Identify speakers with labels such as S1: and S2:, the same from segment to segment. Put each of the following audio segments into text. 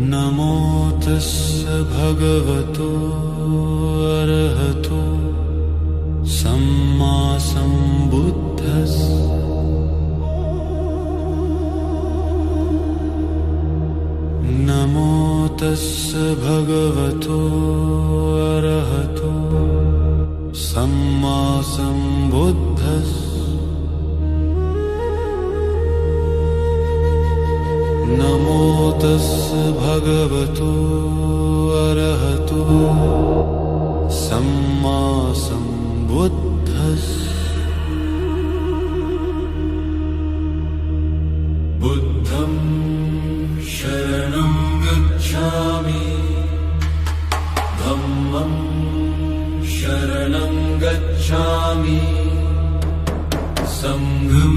S1: नमो तस्य भगवतो अरहतो सम्मा सम्बुद्धस्य। नमो तस्य भगवतो अरहतो सम्मा सम्बुद्धस्य। नमो तस्य भगवतो अरहतो सम्मा सम्बुद्धस्य। बुद्धं शरणं गच्छामि, धम्मं शरणं गच्छामि, संघं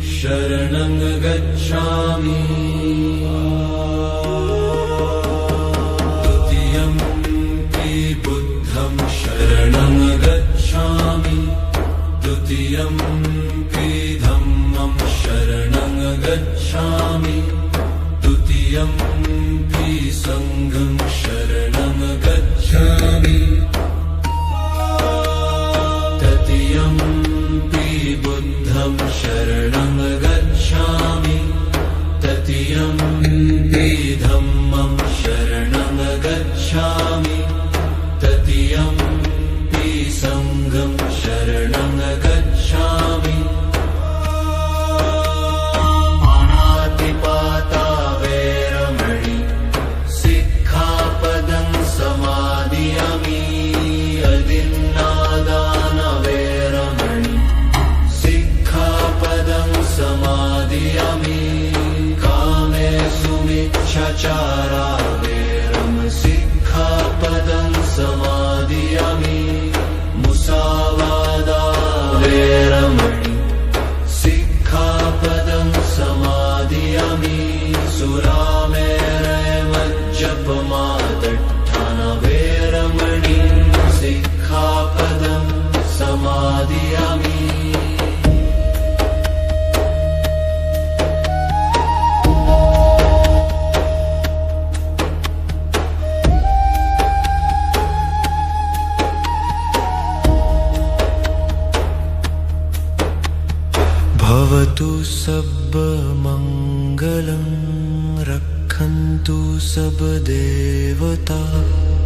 S1: शरणं गच्छामि। द्वितीयम्पि बुद्धं शरणं गच्छामि, द्वितीयम्पि धम्मं शरणं गच्छामि, द्वितीयम्पि संघं शरणं गच्छामि, तृतीयम्पि बुद्धं शरणं गच्छामि, तृतीयम्पि धम्मं शरणं गच्छामि, तृतीयम्पि संघं शरणं गच्छामि। पाणातिपाता वैरमणि सिक्खापदं समादियामि, अदिन्नादान वैरमणि सिक्खापदं समादियामि, कामेषु मिच्छाचारा वैरं सिक्खापदं समादियामि, मुसावादा वैरमणि सिक्खापदं समादियामि, सुरामेरयमज्जपमादट्ठान वैरमणि सिक्खापदं समादियामि। भवतु सर्वमङ्गलं, रक्षन्तु सर्वदेवता,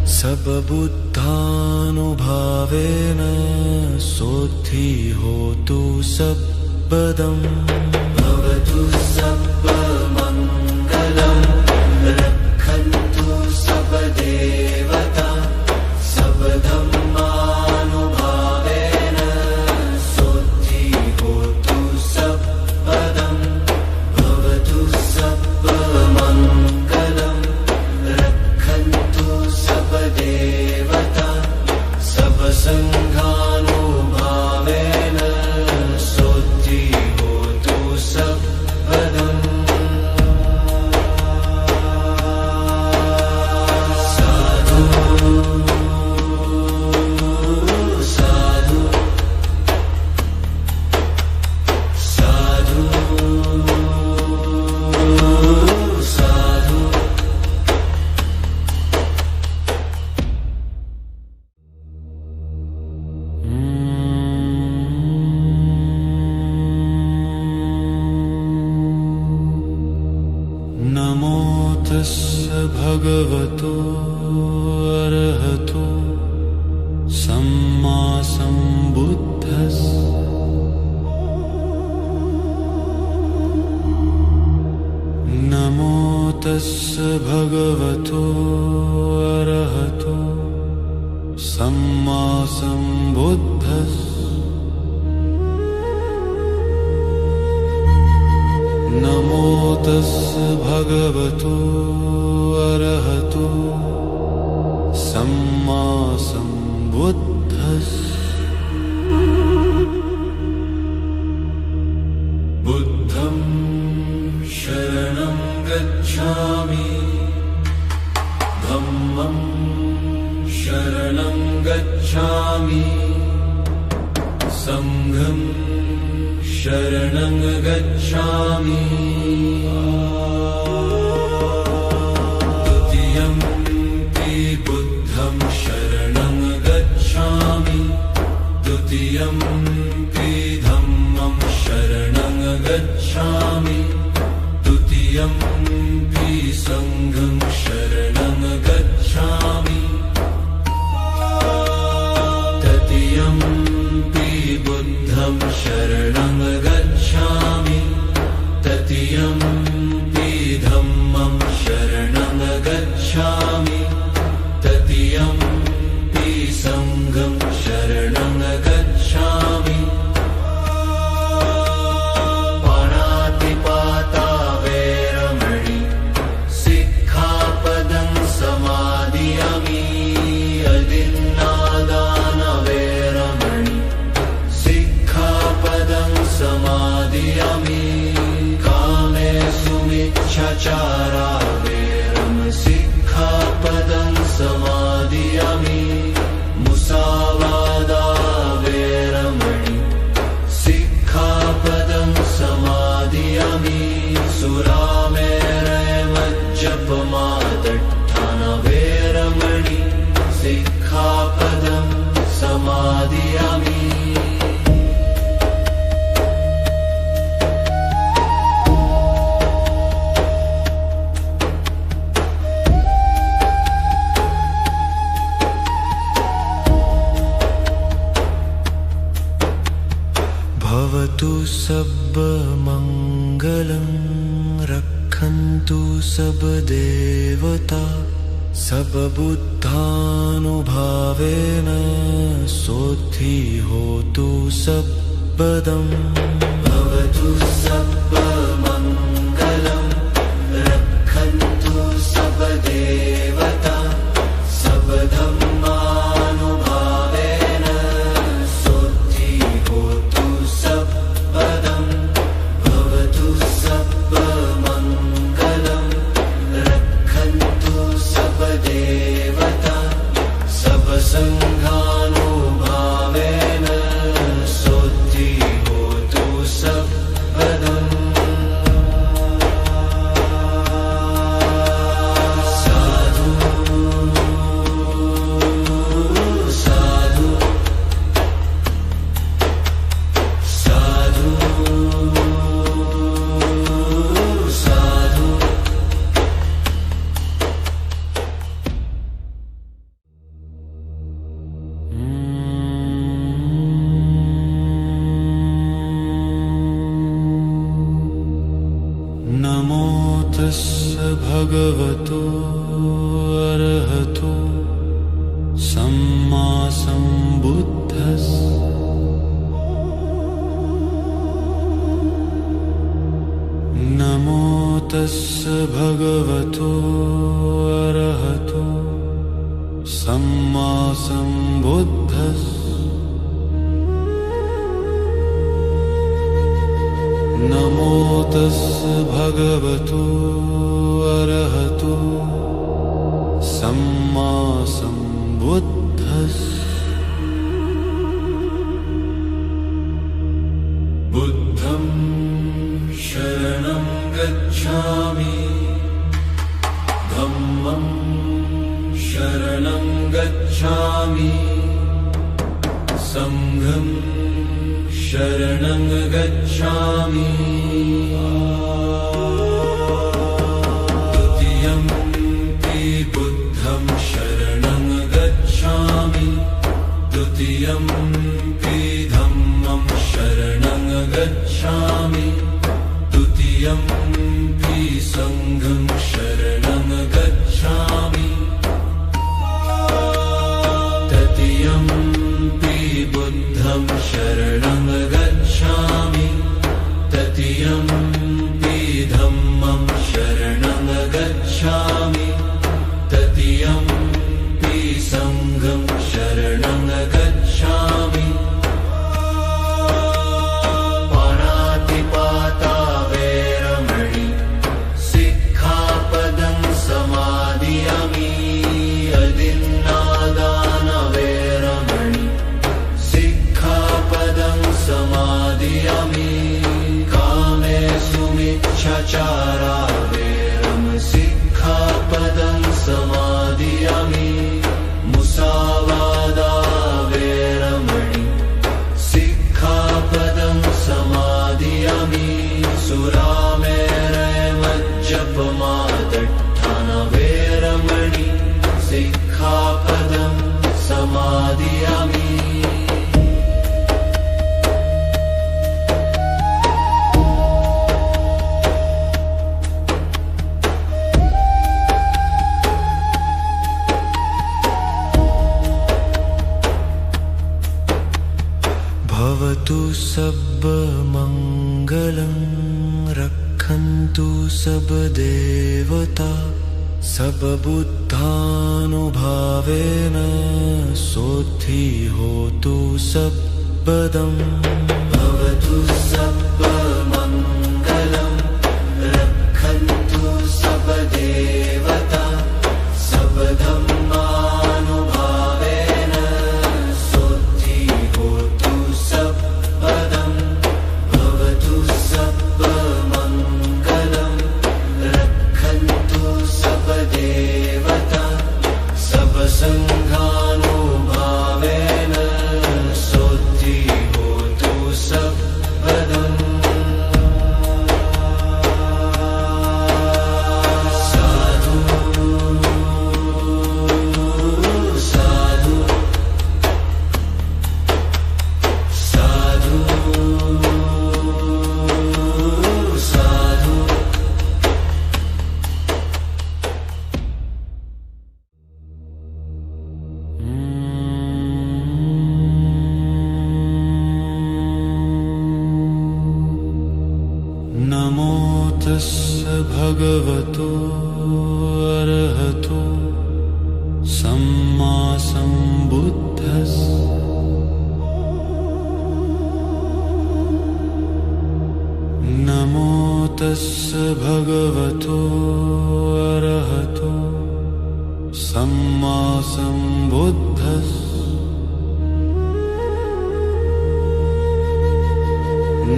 S1: सर्वबुद्धानुभावेन सोऽधि होतु सर्वदम्। भवतु सर्वमङ्गलं, रक्षन्तु सर्वदेवता, सर्वधर्मानुभावेन सोऽधि होतु सर्वदम्। भवतु सर्वमङ्गलं, रक्षन्तु सर्वदेवता, सर्वसङ्घानुभावेन सोऽधि होतु सर्वदम्। साधु साधु साधु साधु। नमो तस्य भगवतो अरहतो सम्मा सम्बुद्धस्य। नमो तस्य भगवतो अरहतो सम्मा सम्बुद्धस्य। नमो तस्य भगवतो अरहतो सम्मा सम्बुद्धस्य। बुद्धं शरणं गच्छामि, धम्मं शरणं गच्छामि, संघं शरणं गच्छामि द्वितीयंपि बुद्धं शरणं गच्छामि द्वितीयंपि धम्मं शरणं गच्छामि द्वितीयंपि संघं शरणं गच्छामि तृतीयंपि बुद्धं शरणं गच्छामि तृतीयंपि धम्मं शरणं गच्छामि तृतीयंपि संघं शरणं गच्छामि पाणातिपाता वैरमणि सिक्खापदं समादियामि अदिन्नादान वैरमणि सिक्खापदं समादियामि कामेषु मिच्छाचारा वैरम सिक्खापदं समादियामि मुसावादा वैरमणि सिक्खापदं समादियामि सुरामेरयमज्जपमादट्ठान वैरमणि सिक्खापदं समादियामि भवतु सर्वमङ्गलं रक्षन्तु सर्वदेवता सर्वबुद्धानुभावेन सोद्धि होतु सर्वदम् भवतु सर्वमङ्गलं रक्षन्तु सर्वदेवता सर्वधर्मानुभावेन सोद्धि होतु सर्वदम् भवतु सर्वमङ्गलं रक्षन्तु सर्वदेवता सर्वसङ्घानुभावेन सोद्धि होतु सर्वदम् साधु साधु साधु साधु नमो तस्स भगवतो अरहतो सम्मा सम्बुद्धस्स नमो तस्स भगवतो अरहतो सम्मा सम्बुद्धस्स नमो तस्स भगवतो अरहतो सम्मा सम्बुद्धस्स बुद्धं शरणं गच्छामि धम्मं शरणं गच्छामि संघं शरणं गच्छामि द्वितीयंपि बुद्धं शरणं गच्छामि द्वितीयंपि धम्मं शरणं गच्छामि द्वितीयंपि संघं शरणं गच्छामि तृतीयंपि बुद्धं शरणं गच्छामि तृतीयंपि धम्मं शरणं गच्छामि तृतीयंपि संघं शरणं गच्छामि सुमिच्छाचारा वेरम सिक्खापदं समादियामि मुसावादा वेरमणि सिक्खापदं समादियामि सुरामेरयमज्जपमादट्ठान वेरमणि सिक्खापदं समादियामि भवतु सर्वमङ्गलं रक्षन्तु सर्वदेवता सर्वबुद्धानुभावेन सोद्धि होतु सर्वदम् भवतु सर्वमङ्गलं रक्षन्तु सर्वदेवता सर्वधर्मानुभावेन सोद्धि होतु सर्वदम् भवतु सर्वमङ्गलं रक्षन्तु सर्वदेवता सर्वसङ्घानुभावेन सोद्धि होतु सर्वदम् साधु साधु साधु साधु नमो तस्य भगवतो अरहतो सम्मा सम्बुद्धस्स नमो तस्य भगवतो अरहतो सम्मा सम्बुद्धस्स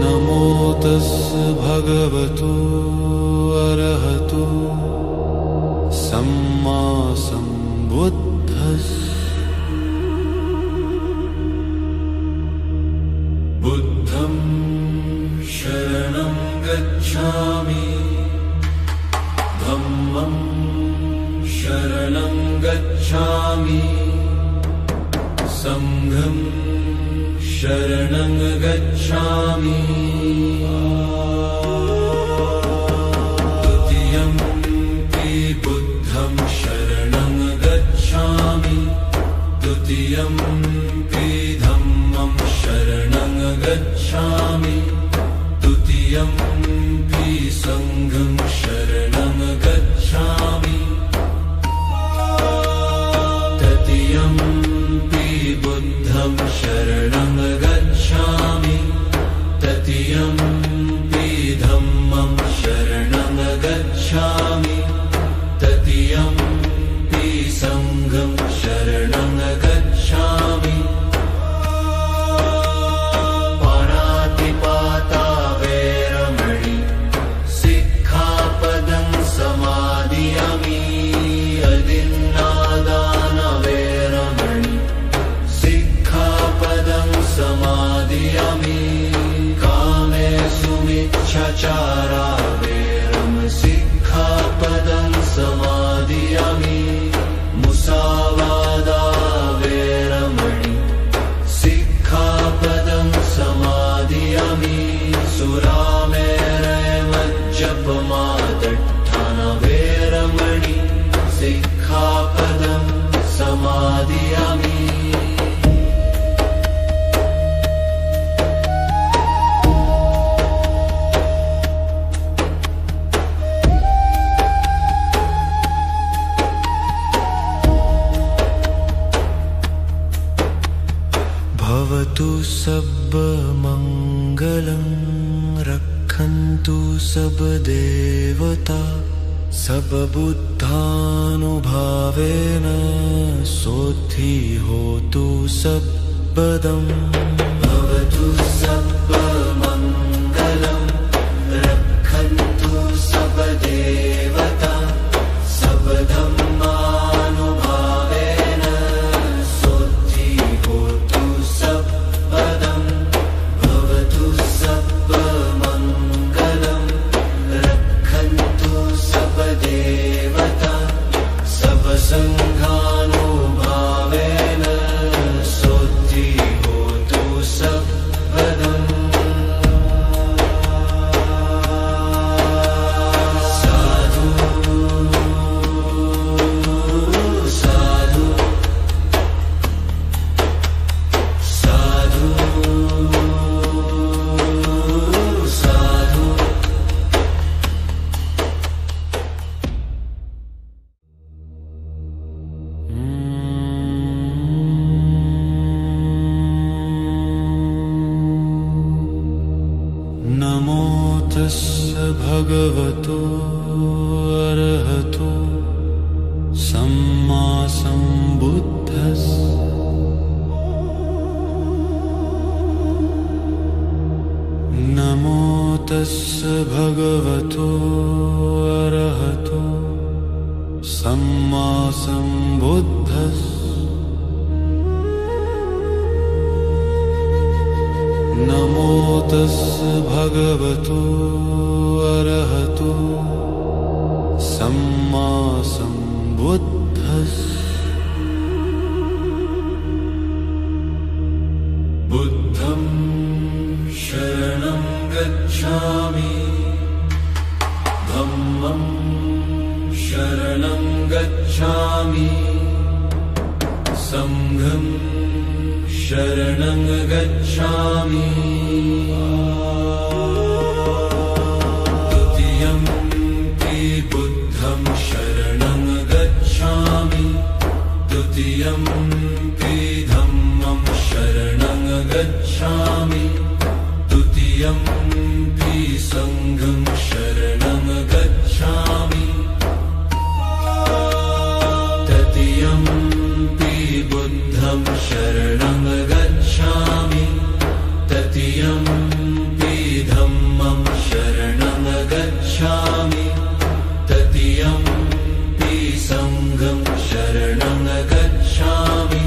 S1: नमो तस्य भगवतो अरहतो सम्मा सम्बुद्धस्स बुद्धं शरणं गच्छामि धम्मं शरणं गच्छामि संघं शरणं गच्छामि द्वितीयम्पि बुद्धं शरणं गच्छामि द्वितीयम्पि धम्मं शरणं गच्छामि द्वितीयम्पि संघं शरणं गच्छामि तृतीयम्पि बुद्धं शरणं गच्छामि तृतीयम्पि धम्मं शरणं गच्छामि तृतीयम्पि संघं शरणं गच्छामि पाणातिपाता वेरमणि सिक्खापदं समादियामि अदिन्नादान वेरमणि सिक्खापदं समादियामि कामे सुमिच्छाचारा वेरम सिक्खापदं समादियामि मुसावादा वेरमणि सिक्खापदं समादियामि सुरामेरयमज्जपमादट्ठान वेरमणि सिक्खापदं समादियामि भवतु सर्वमङ्गलं रक्षन्तु सर्वदेवता सर्वबुद्धानुभावेन सोद्धि होतु सर्वदम् भवतु सर्वमङ्गलं रक्षन्तु तस्य भगवतो अरहतो सम्मा सम्बुद्धस्स। नमो तस्य भगवतो अरहतो सम्मा सम्बुद्धस्स। नमो तस्य भगवतो अरहतो सम्मा सम्बुद्धस्स। बुद्धं शरणं गच्छामि, धम्मं शरणं गच्छामि, संघं शरणं गच्छामि। द्वितीयम्पि बुद्धं शरणं गच्छामि, द्वितीयम्पि धम्मं शरणं गच्छामि, द्वितीयम्पि संघं शरणं गच्छामि, तृतीयम्पि बुद्धं शरणं गच्छामि, तृतीयम्पि धम्मं शरणं गच्छामि, तृतीयम्पि संघं शरणं गच्छामि।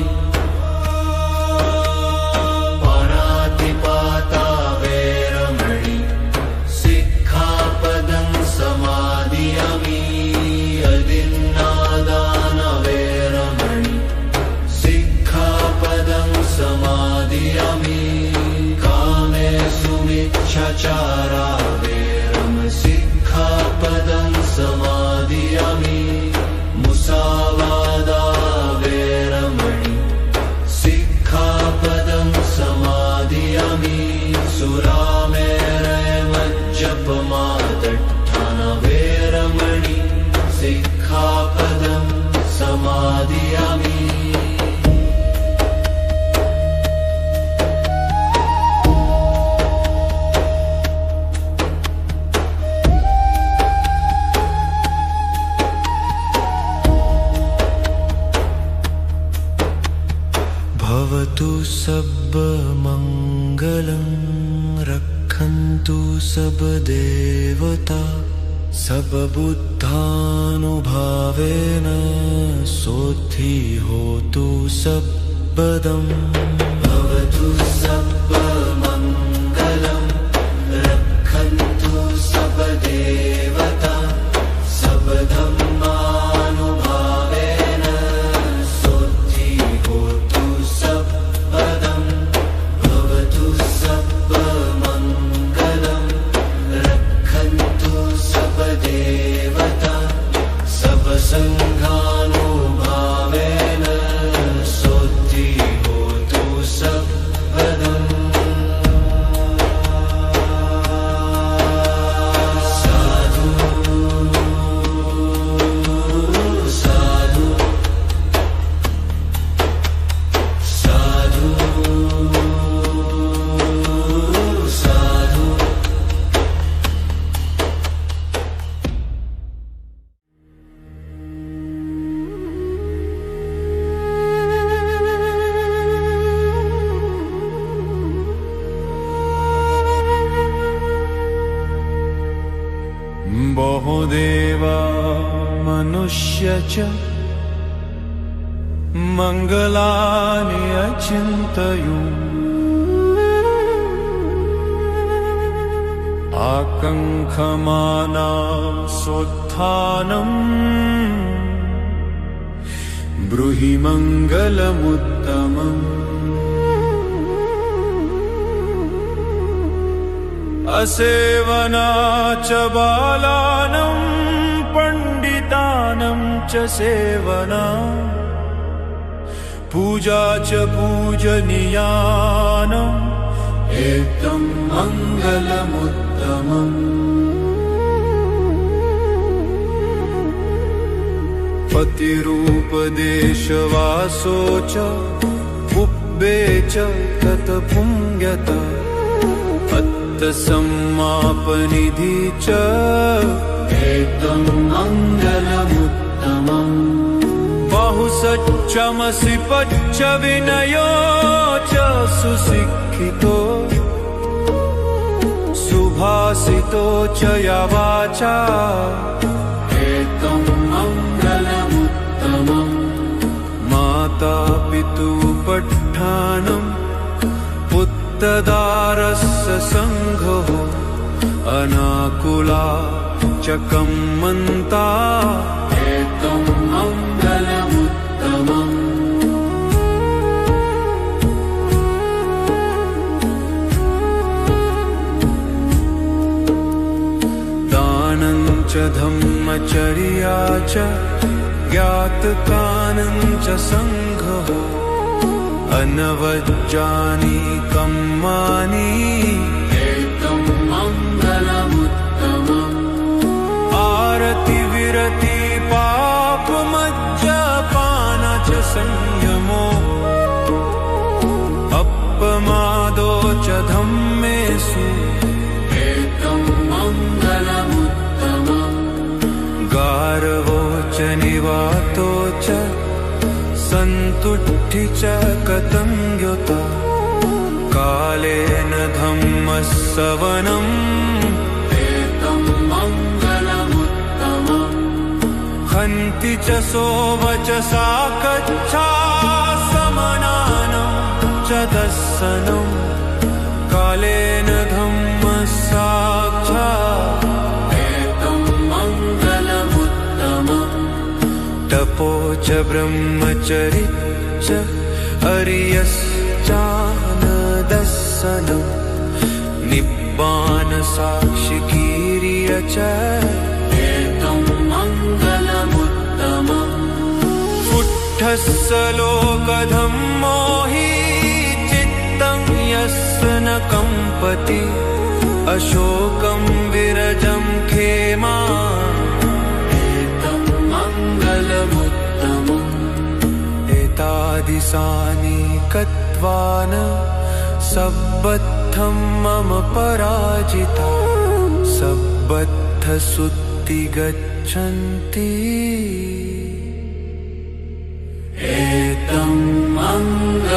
S1: पाणातिपाता वैरमणि सिक्खापदं समादियामि, अदिन्नादान वैरमणि सिक्खापदं समादियामि, कामेषु मिच्छाचारा वैरम सिक्खापदं समादियामि, मुसावादा वैरमणि सिक्खापदं समादियामि, सुरामेरयमज्जपमादट्ठान वैरमणि सिक्खापदं समादियामि। भवतु सर्वमङ्गलं, रक्षन्तु सर्वदेवता, सर्वबुद्धानुभावेन सोद्धि होतु सर्वदम्। भवतु सर्वमङ्गलं, रक्षन्तु सर्वदेवता, सर्वधर्मानुभावेन सोद्धि होतु सर्वदम्। भवतु सर्वमङ्गलं, रक्षन्तु सर्वदेवता, सर्वसङ्घानुभावेन सोद्धि होतु सर्वदम्। साधु साधु साधु साधु। बहुदेवा मनुष्य च मङ्गलानि अचिन्तयु, आकाङ्क्षमाना सोत्थानम्, ब्रूहि मङ्गलमुत्तमम्। असेवना च बालानां पण्डितानां च सेवना, पूजा च पूजनीयानाम् एतं मङ्गलमुत्तमम्। पतिरूपदेशवासो च उब्बे च तत्पुण्यता, अत्तसम्मापनिधि च एतं मङ्गलमुत्तमम् बहुसच्चमसि पच्च विनयो च सुशिक्षितो सुभाषितो च या वाचा एतं मङ्गलमुत्तमम् माता पितु पट्ठानम् पुत्रदारस्य सङ्घो अनाकुला च कम्मन्ता एतं मङ्गलमुत्तमम् दानं च धम्मचर्या च ज्ञातकानं च सङ्घो अनवज्जानि कम्मानि एतं मङ्गलमुत्तमम् आरति विरति पापमज्जपान च संयमो अपमादो च धम्मेषु एतं मङ्गलमुत्तमम् गारवो च निवातो च सन्तुष्टि च कतङ्ग्युता कालेन धम्मश्रवणम् एतं मङ्गलमुत्तमम् हन्ति च सोवचसा कच्छा समनानं च दर्शनं कालेन धम्मसाक्षात् एतं मङ्गलमुत्तमम् तपो च ब्रह्मचरि च अर्यश्चानदर्शनं निब्बानसाक्षिकीर्य च एतं मङ्गलमुत्तमम् पुट्ठस्य लोकधम्मो हि चित्तं यस्य न कम्पति अशोकं विरजं खेमा एतादिशानि कत्वान सब्बद्धं मम पराजिता सब्बद्ध सुत्ति गच्छन्ति एतं मङ्गलमुत्तमम्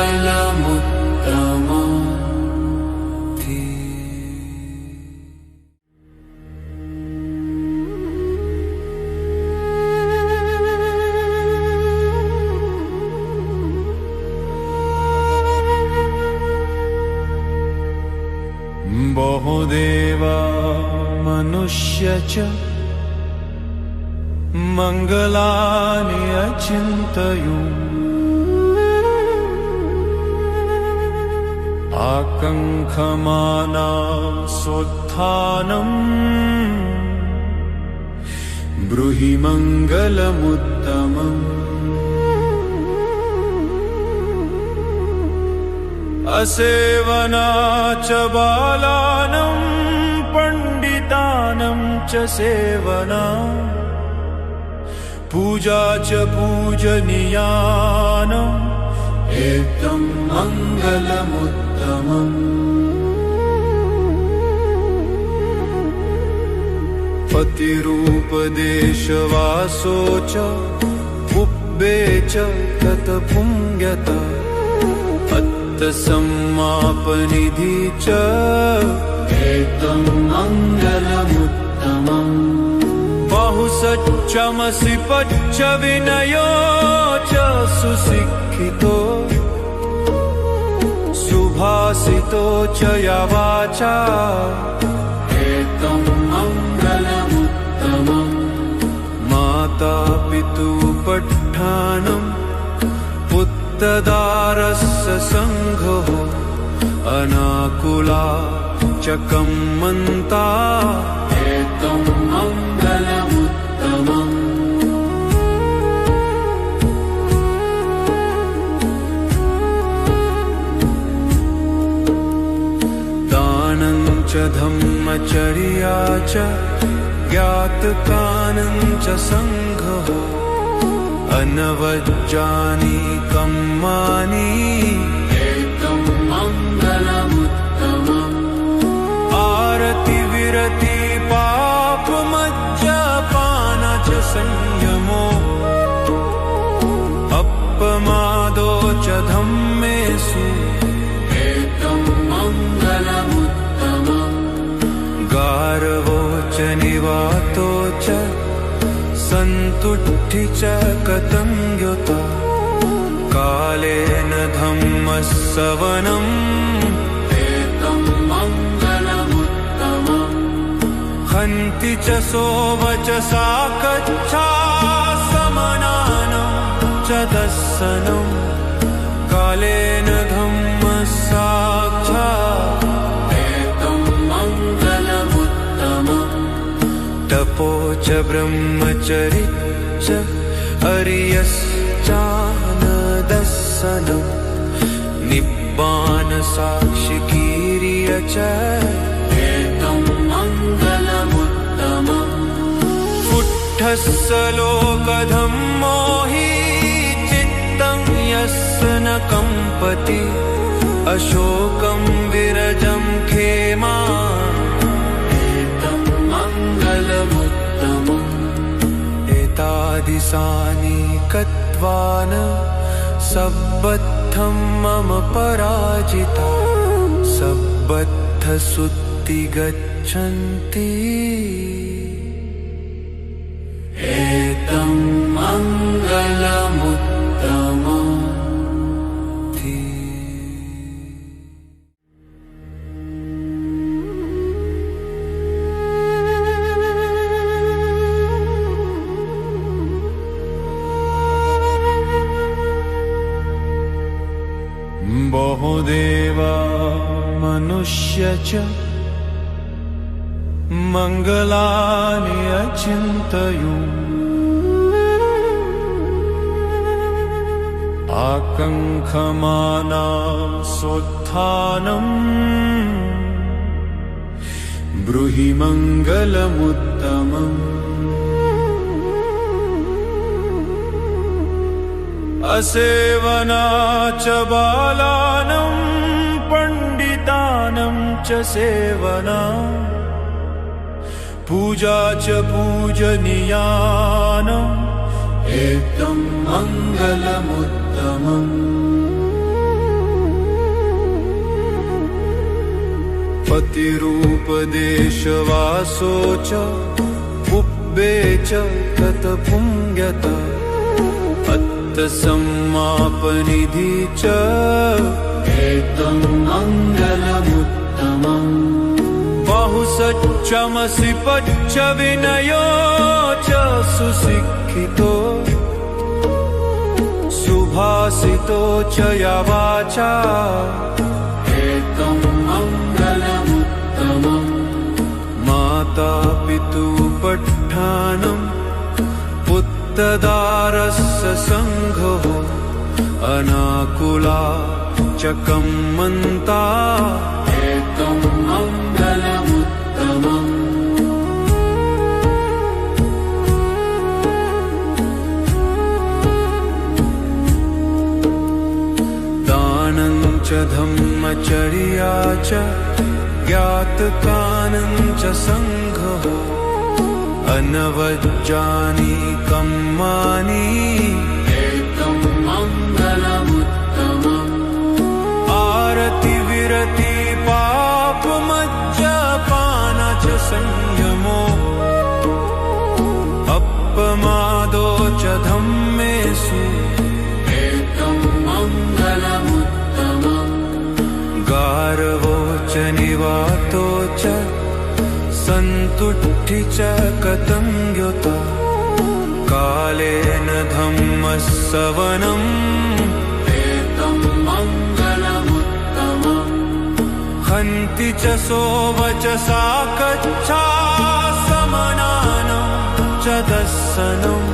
S1: बहुदेवा मनुष्य च मङ्गलानि अचिन्तयन् आकाङ्क्षमाना सोत्थानम् ब्रूहि मङ्गलमुत्तमम् असेवना च बालानं पण्डितानं च सेवना पूजा च पूजनीयानम् एतं मङ्गलमुत्तमम् पतिरूपदेशवासो च पुब्बे च तत्पुण्यता अत्तसम्मापनिधि च एतं मङ्गलमुत्तमम् बहुसच्चमसि पच्च विनयो च सुशिक्षितो सुभाषितो च या वाचा एतं मङ्गलमुत्तमम् माता पितु पट्ठानम् पुत्रदारस्य सङ्घो अनाकुला च कम्मन्ता एतं मङ्गलमुत्तमम् दानं च धम्मचर्या च ज्ञातकानं च सङ्घो अनवज्जानि कम्मानि एतं मङ्गलमुत्तमम् सन्तुष्टि च कतङ्ग्युता कालेन धम्मसवनम् एतं मङ्गलमुत्तमम् हन्ति च सोवचसा कच्छा समनानं च दस्सनम् कालेन धम्मसाक्षात् एतं मङ्गलमुत्तमम् तपो च ब्रह्मचरि च अर्यश्चानदस्सनं निब्बान साक्षिकीर्य च एतं मङ्गलमुत्तमम् फुट्ठस्स लोकधम्मो हि चित्तं यस्य न कम्पति अशोकं विरजं खेमा एतं मङ्गलमुत्तमम् एतादिशानि कत्वान सब्बद्धं मम पराजिता सब्बद्धसुत्ति गच्छन्ति एतं मङ्गलमुत्तमम् बहुदेवा मनुष्य च मङ्गलानि अचिन्तयन् आकाङ्क्षमाना सोत्थानम् ब्रूहि मङ्गलमुत्तमम् असेवना च बालानं पण्डितानं च सेवना पूजा च पूजनीयानम् एतं मङ्गलमुत्तमम् पतिरूपदेशवासो च पुब्बे च तत्पुङ्गता सम्मापनिधि च एतं मङ्गलमुत्तमम् बहुसच्चमसि पच्च विनयो च सुशिक्षितो सुभाषितो च या वाचा एतं मङ्गलमुत्तमम् माता पितु पठ्ठानम् तदारस्य सङ्घो अनाकुला च कम्मन्ता एतं मङ्गलमुत्तमम् दानं च धम्मचर्या च ज्ञातकानं च सङ्घो अनवज्जानि कम्मानि एतं मङ्गलमुत्तमम् आरति विरति पापमज्जपान च संयमो अपमादो च धम्मेषु एतं मङ्गलमुत्तमम् गारवो च निवातो च सन्तुष्टि च कतङ्ग्युता कालेन धम्मसवनम् एतं मङ्गलमुत्तमम् हन्ति च सोवचसा कच्छा समनानं च दस्सनं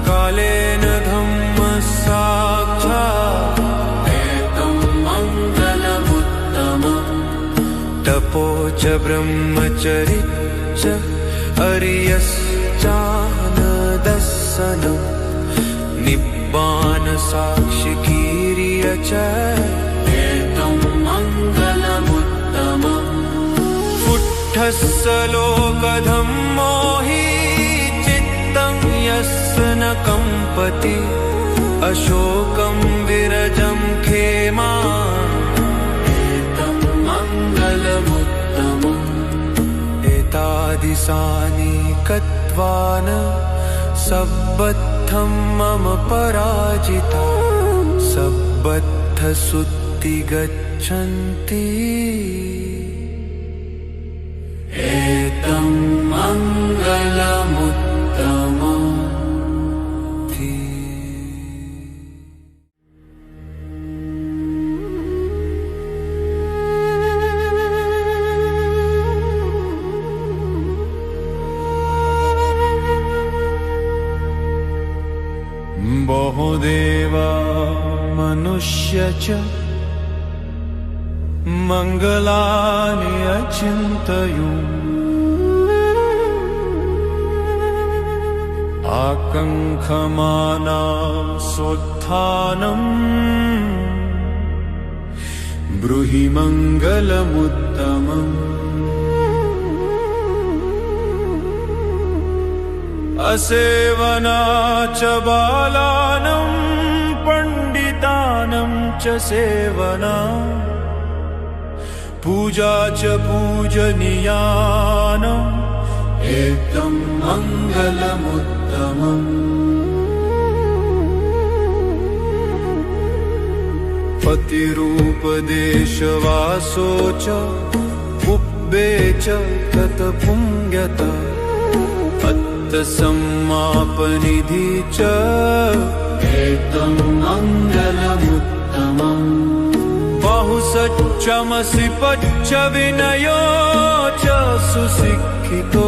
S1: कालेन धम्मसाक्षात् एतं मङ्गलमुत्तमम् तपो च ब्रह्मचरि च अर्यश्चानदस्सनं निब्बान साक्षिकीर्य च एतं मङ्गलमुत्तमम् फुट्ठस्स लोकधम्मो हि चित्तं यस्य न कम्पति अशोकं विरजं खेमा एतं मङ्गलमुत्तमम् एतादिशानि कत्वान सब्बद्धं मम पराजिता सब्बद्धसुत्ति गच्छन्ति एतं मङ्गलमुत्तमम् बहुदेवा मनुष्य च मङ्गलानि अचिन्तयन् आकाङ्क्षमाना सोत्थानम् ब्रूहि मङ्गलमुत्तमम् असेवना च बालानां पण्डितानां च सेवना पूजा च पूजनीयानाम् एतं मङ्गलमुत्तमम् पतिरूपदेशवासो च उब्बे च तत्पुण्यता समापनिधि च एतं मङ्गलमुत्तमम् बहुसच्चमसि पच्च विनयो च सुशिक्षितो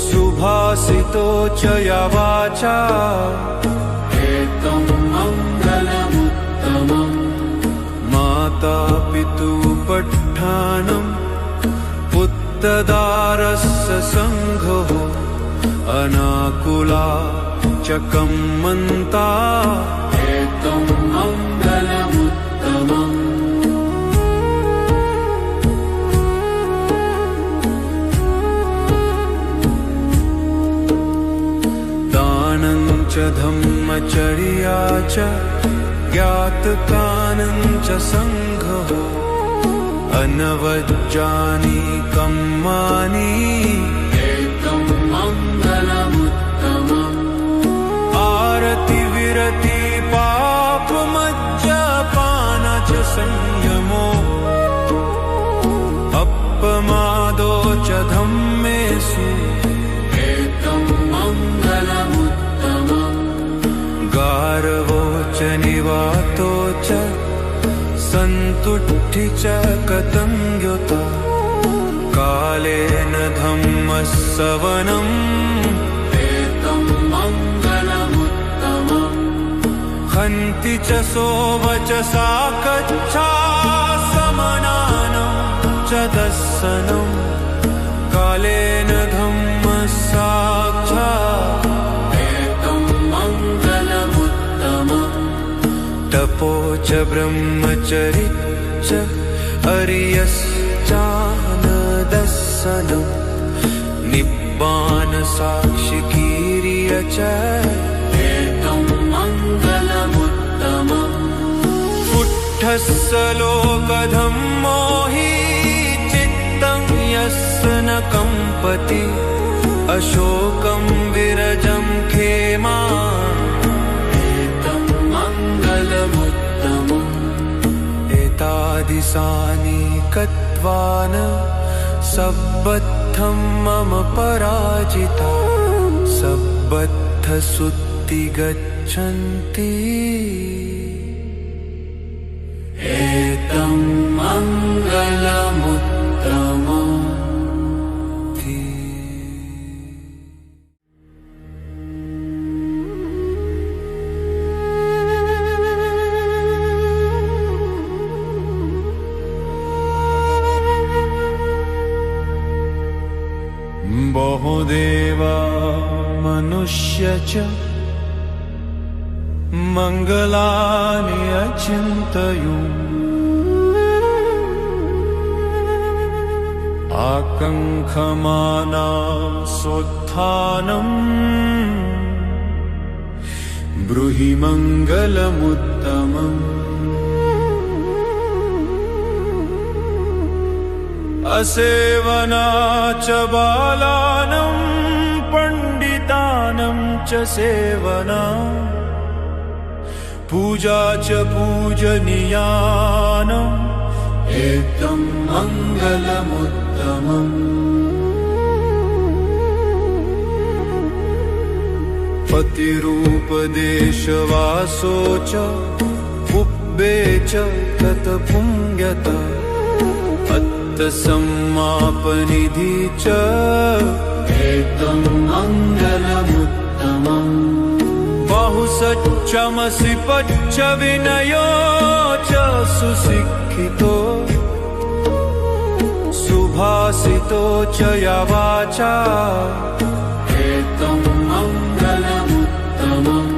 S1: सुभाषितो च या वाचा एतं मङ्गलमुत्तमम् माता पितु पठ्ठानम् तदारस्य संघो अनाकुला च कम्मन्ता एतं मङ्गलमुत्तमम् दानं च धम्मचर्या च ज्ञातकानं च संघो अनवज्जानि कम्मानि एतं मङ्गलमुत्तमम् आरति विरति पापमज्जपान च संयमो अपमादो च धम्मेषु एतं मङ्गलमुत्तमम् गारवो च निवातो च सन्तुष्टि च कतङ्ग्युता कालेन धम्मश्रवणम् एतं मङ्गलमुत्तमम् हन्ति च सोवचसा कच्छा समनानं च दर्शनं कालेन धम्मसाक्षात् एतं मङ्गलमुत्तमम् तपो च ब्रह्मचरि च अर्यश्चानदर्शनं निब्बान साक्षिकीर्य च एतं मङ्गलमुत्तमम् पुट्ठस्य लोकधम्मो हि चित्तं यस्य न कम्पति अशोकं विरजं खेमा एतादिशानि कत्वान सब्बद्धं मम पराजिता सब्बद्धसुत्ति गच्छन्ति एतं मङ्गलमुत्तमम् बहुदेवा मनुष्य च मङ्गलानि अचिन्तयन् आकाङ्क्षमाना सोत्थानम् ब्रूहि मङ्गलमुत्तमम् असेवना च बालानां पण्डितानां दानं च सेवनं पूजा च पूजनीयानम् एतं मङ्गलमुत्तमम् पतिरूपदेशवासो च पुब्बे च तत्पुङ्गत अत्तसम्मापनिधि च एतं मङ्गलमुत्तमम् बहुसच्चमसि पच्च विनयो च सुशिक्षितो सुभाषितो च या वाचा एतं मङ्गलमुत्तमम्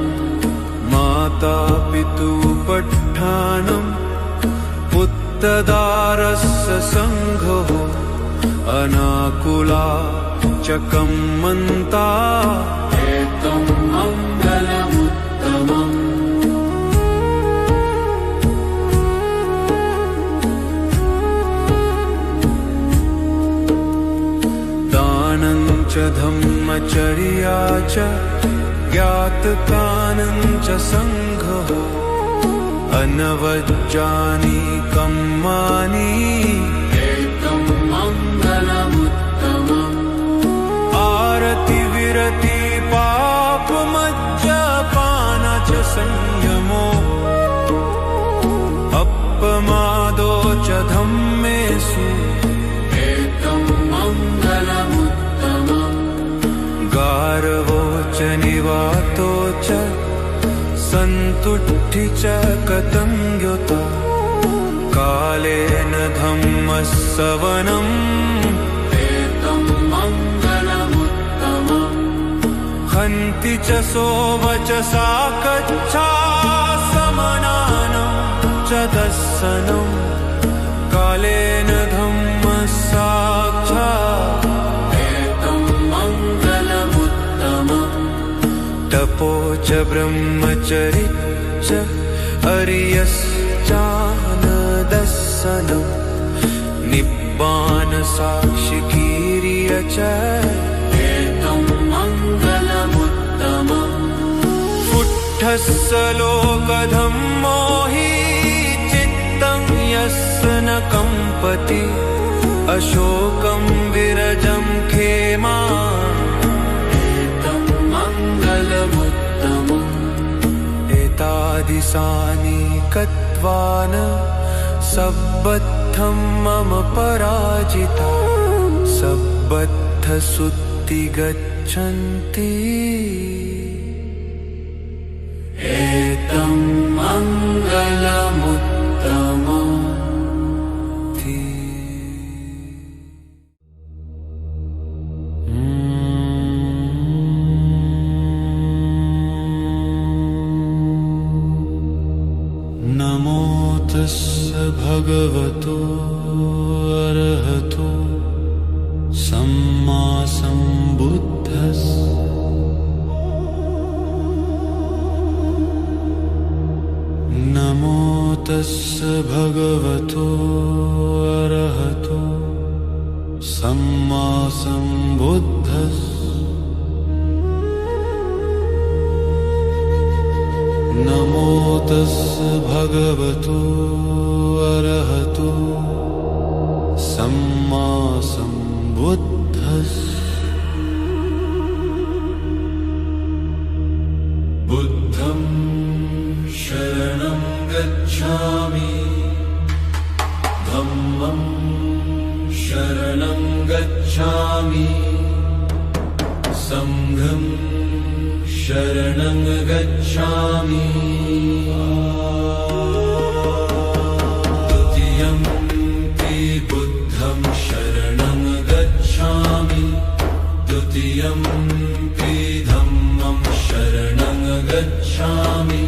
S1: माता पितुपट्ठानं पुत्रदारस्य सङ्घो अनाकुला च कम्मन्ता एतं मङ्गलमुत्तमम् दानं च धम्मचर्या च ज्ञातकानं च सङ्घः अनवज्जानि कम्मानि एतं मङ्गलमुत्तमम् आरति विरति पापमज्जपान च संयमो अपमादो च धम्मेषु एतं मङ्गलमुत्तमम् गारवो च निवातो च सन्तुष्टि च कतङ्ग्युता कालेन धम्मश्रवणम् एतं मङ्गलमुत्तमम् हन्ति च सोवचसा कच्छा समनानं च दर्शनं कालेन धम्मसाक्षात् एतं मङ्गलमुत्तमम् तपो च ब्रह्मचरि च अर्यश्चानदर्शनं निब्बानसाक्षिकीर्य च एतं मङ्गलमुत्तमम् पुट्ठस्सलोकधम्मो हि चित्तं यस्य न कम्पति अशोकं विरजं खेमा एतादृशानि कत्वान सब्बद्धं मम पराजिता सब्बद्धसुत्ति गच्छन्ति एतं मङ्गलमुत्तमम् नमो तस्य भगवतो अरहतो सम्मा सम्बुद्धस्स नमो तस्य भगवतो अरहतो सम्मा सम्बुद्धस्स नमो तस्य भगवतो अरहतो सम्मा सम्बुद्धस्स बुद्धं शरणं गच्छामि धम्मं शरणं गच्छामि संघं शरणं गच्छामि द्वितीयंपि बुद्धं शरणं गच्छामि द्वितीयंपि धम्मं शरणं गच्छामि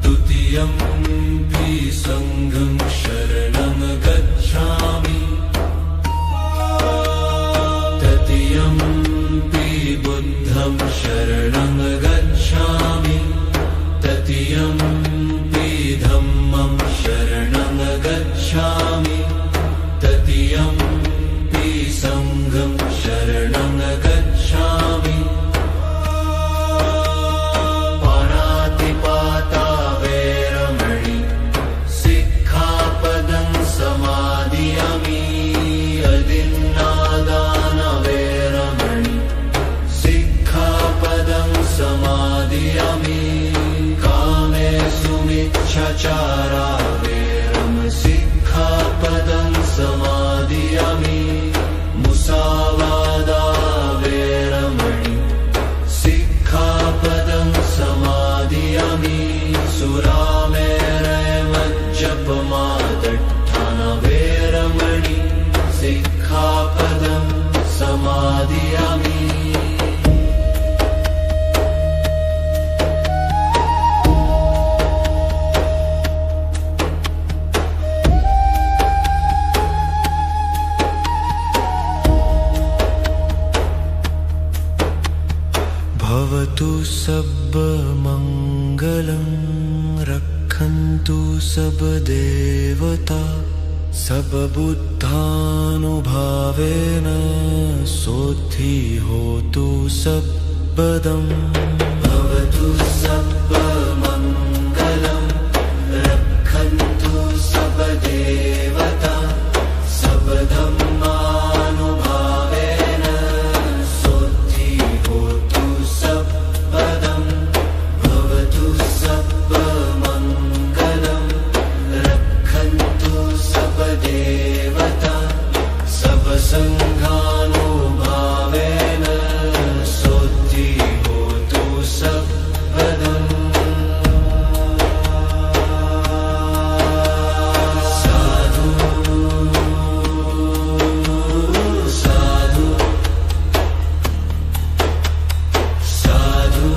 S1: तृतीयंपि संघं शरणं गच्छामि तृतीयंपि बुद्धं शरणं गच्छामि तृतीयं मिच्छाचारा वेरम सिक्खापदं समादियामि मुसावादा वेरमणि सिक्खापदं समादियामि सुरामेरयमज्जपमादट्ठान वेरमणि सिक्खापदं समादियामि भवतु सर्वमङ्गलं रक्षन्तु सर्वदेवता सर्वबुद्धानुभावेन सोद्धि होतु सर्वदम् भवतु सर्वमङ्गलं रक्षन्तु सर्वदेवता सर्वधर्मानुभावेन सोद्धि होतु सर्वदम् भवतु सर्वमङ्गलं रक्षन्तु सर्वदेवता सर्वसङ्घानुभावेन सोद्धि होतु सर्वदम् साधु साधु साधु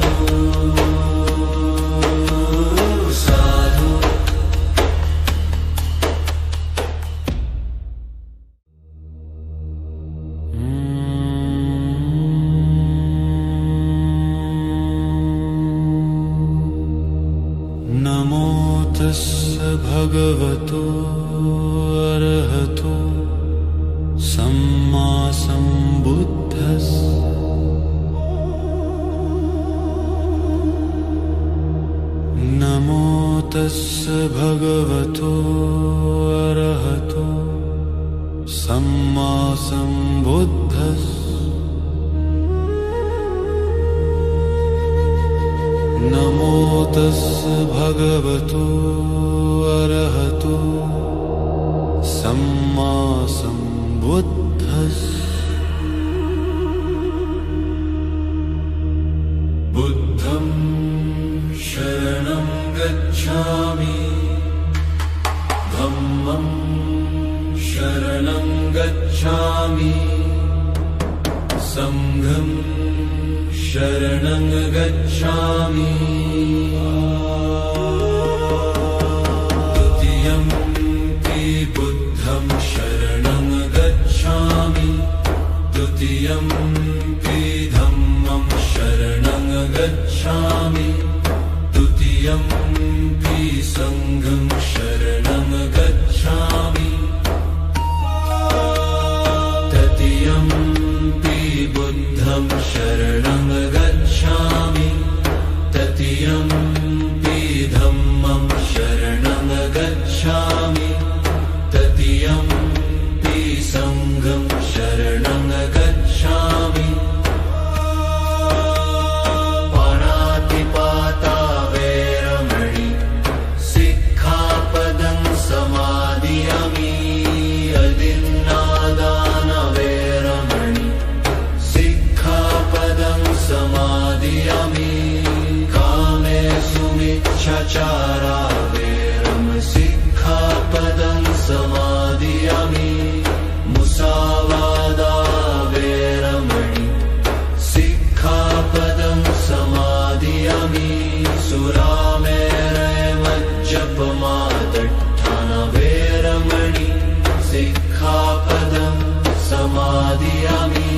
S1: साधु नमो तस्स भगवतो अरहतो सम्मा सम्बुद्धस्स नमो तस्स भगवतो अरहतो सम्मा सम्बुद्धस्स नमो तस्स भगवतो अरहतो सम्मा सम्बुद्धस्स बुद्धं शरणं गच्छामि धम्मं शरणं गच्छामि संघं शरणं गच्छामि द्वितीयंपि बुद्धं शरणं गच्छामि द्वितीयंपि धम्मं शरणं गच्छामि द्वितीयंपि संघं शरणं गच्छामि तृतीयंपि बुद्धं शरणं गच्छामि तृतीयंपि धम्मं शरणं गच्छामि तृतीयंपि संघं शरणं गच्छामि पाणातिपाता वेरमणि सिक्खापदं समादियामि अदिन्नादान वेरमणि सिक्खापदं समादियामि कामेषु मिच्छाचारा वेरम सिक्खापदं समादियामि मुसावादा वेरमणि सिक्खापदं समादियामि सुरामेरयमज्जपमादट्ठान वेरमणि सिक्खापदं समादियामि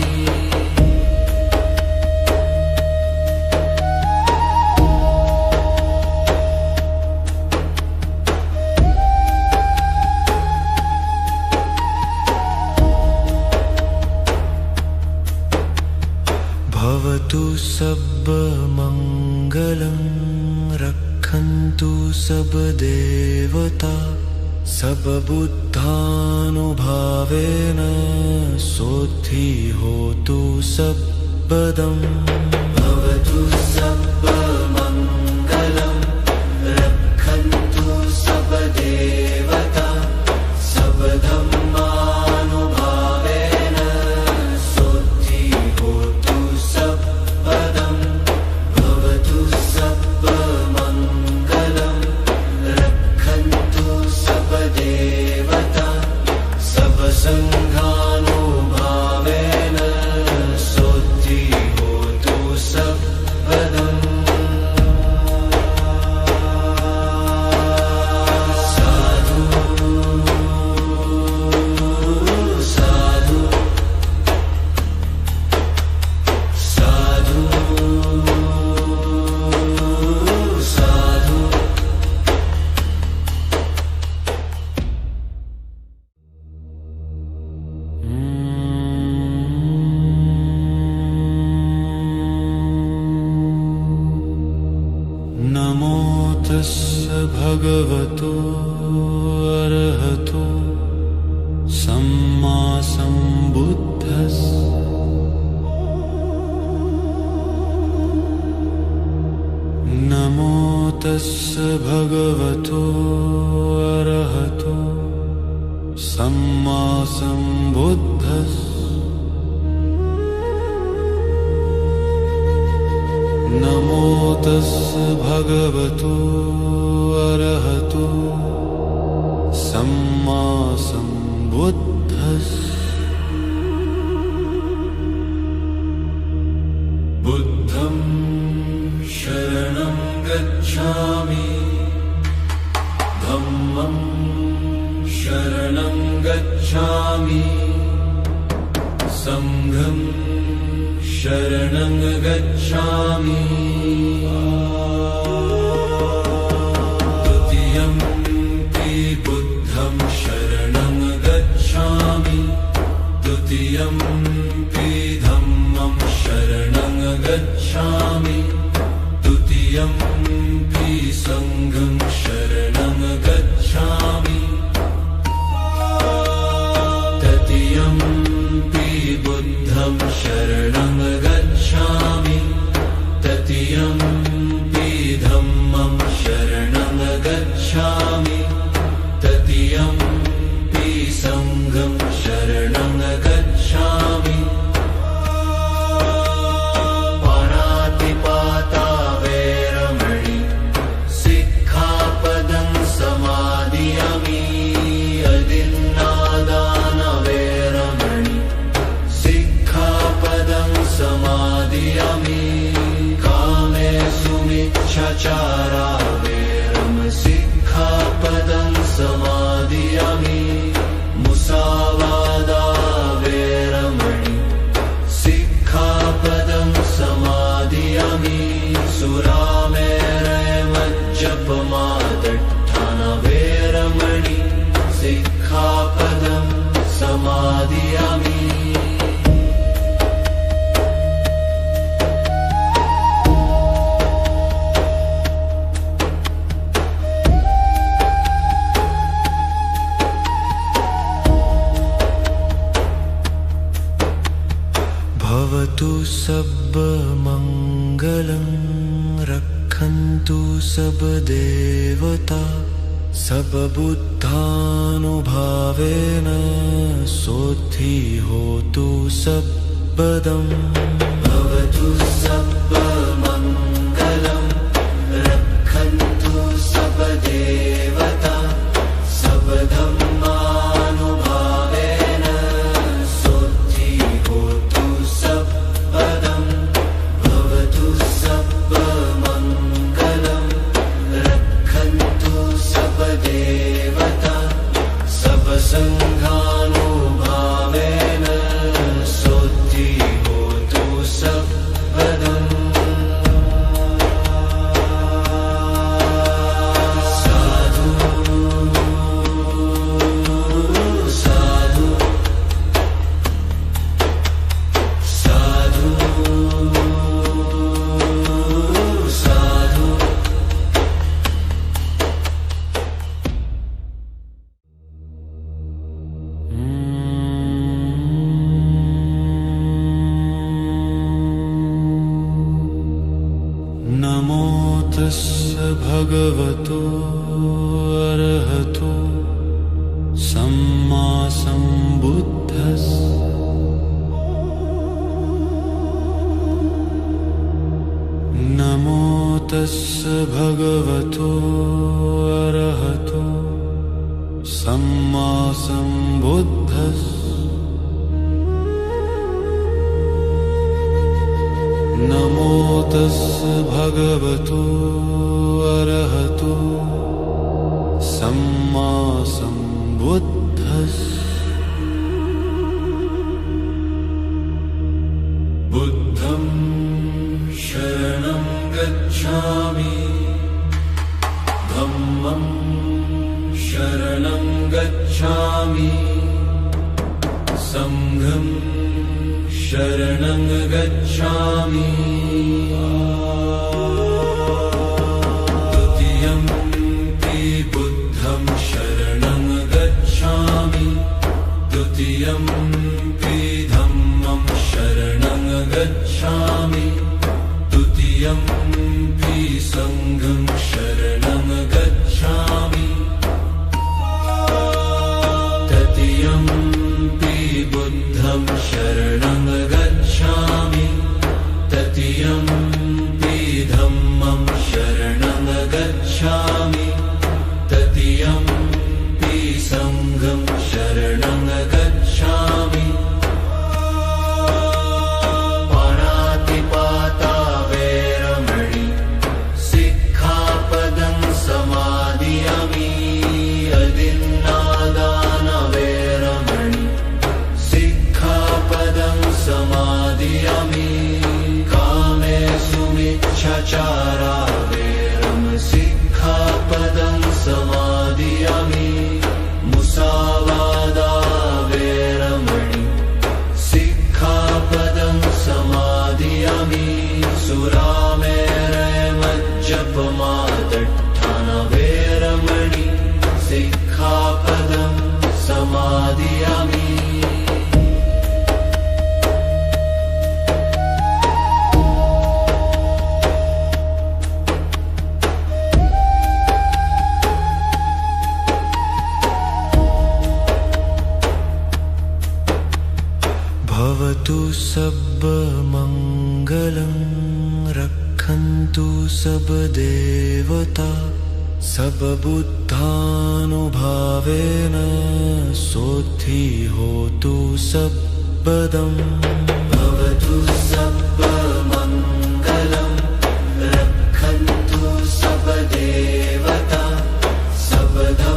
S1: भवतु सर्वमङ्गलं रक्षन्तु सर्वदेवता सर्वबुद्धानुभावेन सोद्धि होतु सर्वदम् भवतु सर्वमङ्गलं रक्षन्तु भगवतो अरहतो सम्मा सम्बुद्धस्स नमो तस्स भगवतो अरहतो सम्मा सम्बुद्धस्स बुद्धं शरणं गच्छामि धम्मं शरणं गच्छामि संघं शरणं गच्छामि द्वितीयं पि बुद्धं शरणं गच्छामि द्वितीयं पि धम्मं शरणं गच्छामि द्वितीयं पि संघं शरणं गच्छामि तृतीयं पि बुद्धं शरणं गच्छामि तृतीयं पि धम्मं शरणं गच्छामि तृतीयं पि संघं शरणं गच्छामि पाणातिपाता वैरमणि सिक्खापदं समादियामि अदिन्नादान वैरमणि सिक्खापदं समादियामि कामेषु मिच्छाचारा वैरम सिक्खापदं समादियामि मुसावादा वैरमणि सिक्खापदं समादियामि सुरामेरय मज्जपमादट्ठान वैरमणि सिक्खापदं समादियामि भवतु सर्वमङ्गलं रक्षन्तु सर्वदेवता सर्वबुद्धानुभावेन सोद्धि होतु सर्वदम् भवतु सर्वमङ्गलं रक्षन्तु सर्वदेवता सर्वधर्मानुभावेन सोद्धि होतु सर्वदम् भवतु सर्वमङ्गलं रक्षन्तु सर्वदेवता सर्वसङ्घानुभावेन सोद्धि होतु सर्वदम् साधु साधु साधु साधु नमो तस्स भगवतो अरहतो सम्मा सम्बुद्धस्स नमो तस्स भगवतो अरहतो सम्मा सम्बुद्धस्स नमो तस्स भगवतो अरहतो सम्मा सम्बुद्धस्स बुद्धं शरणं गच्छामि धम्मं शरणं गच्छामि संघं शरणं गच्छामि द्वितीयं पि बुद्धं शरणं गच्छामि द्वितीयं पि धम्मं शरणं गच्छामि द्वितीयं पि संघं शरणं भवतु सर्वमङ्गलं रक्षन्तु सर्वदेवता सर्वबुद्धानुभावेन सोद्धि होतु सर्वदम् भवतु सर्वमङ्गलं रक्षन्तु सर्वदेवता सर्वधर्मानुभावेन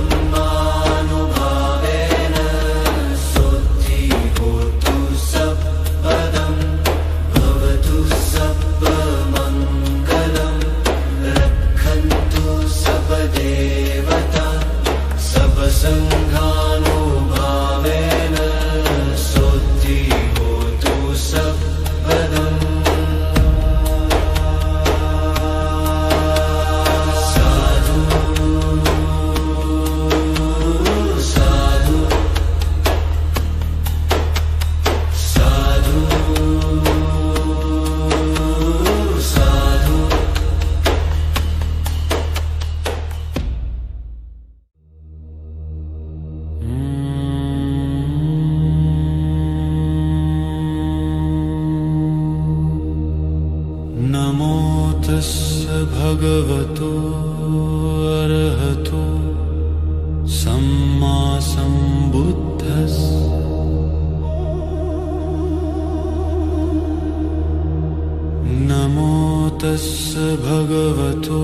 S1: सोद्धि होतु सर्वदम् भवतु सर्वमङ्गलं रक्षन्तु सर्वदेवता सर्वसङ्घानुभावेन सोद्धि होतु सर्वदम् साधु साधु साधु साधु नमो तस्य भगवतो अरहतो सम्मा सम्बुद्धस्स नमो तस्य भगवतो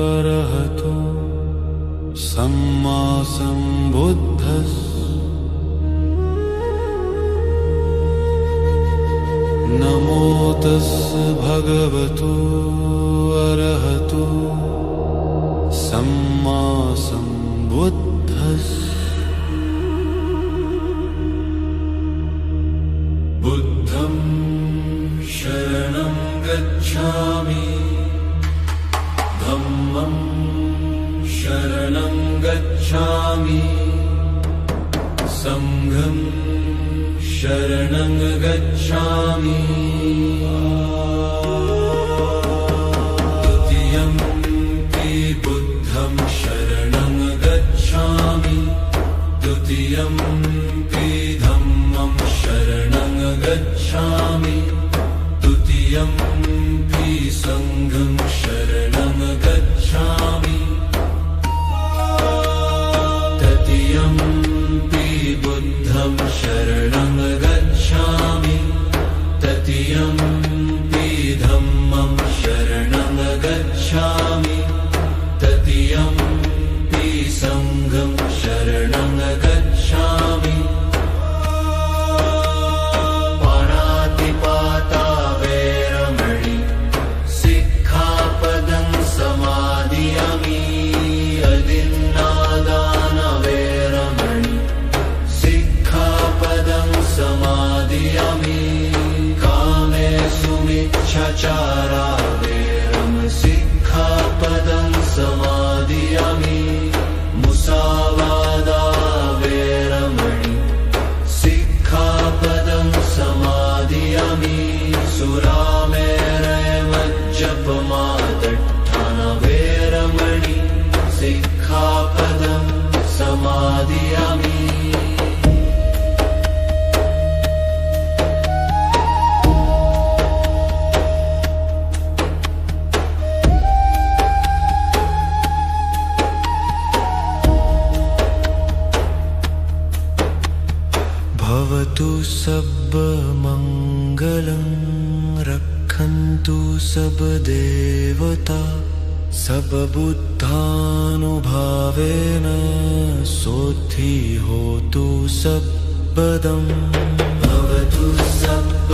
S1: अरहतो सम्मा सम्बुद्धस्स नमो तस्य भगवतो अरहतो सम्मा सम्बुद्धस्स बुद्धं शरणं गच्छामि धम्मं शरणं गच्छामि संघं शरणं गच्छामि द्वितीयम्पि बुद्धं शरणं गच्छामि द्वितीयम्पि धम्मं शरणं गच्छामि तृतीयम्पि संघं शरणं गच्छामि तृतीयम्पि बुद्धं शरणं गच्छामि तृतीयम्पि धम्मं शरणं गच्छामि तृतीयम्पि संघं शरणं गच्छामि पाणातिपाता वैरमणि सिक्खापदं समादियामि अदिन्नादान वैरमणि सिक्खापदं समादियामि कामेषु मिच्छाचारा वैरम सिक्खापदं समादियामि मुसावादा वैरमणि सिक्खापदं समादियामि सुरामेरयमज्जपमादट्ठान वैरमणि सिक्खापदं समादियामि भवतु सर्वमङ्गलं रक्षन्तु सर्वदेवता सर्वबुद्धानुभावेन सोद्धि होतु सर्वदम् भवतु सर्व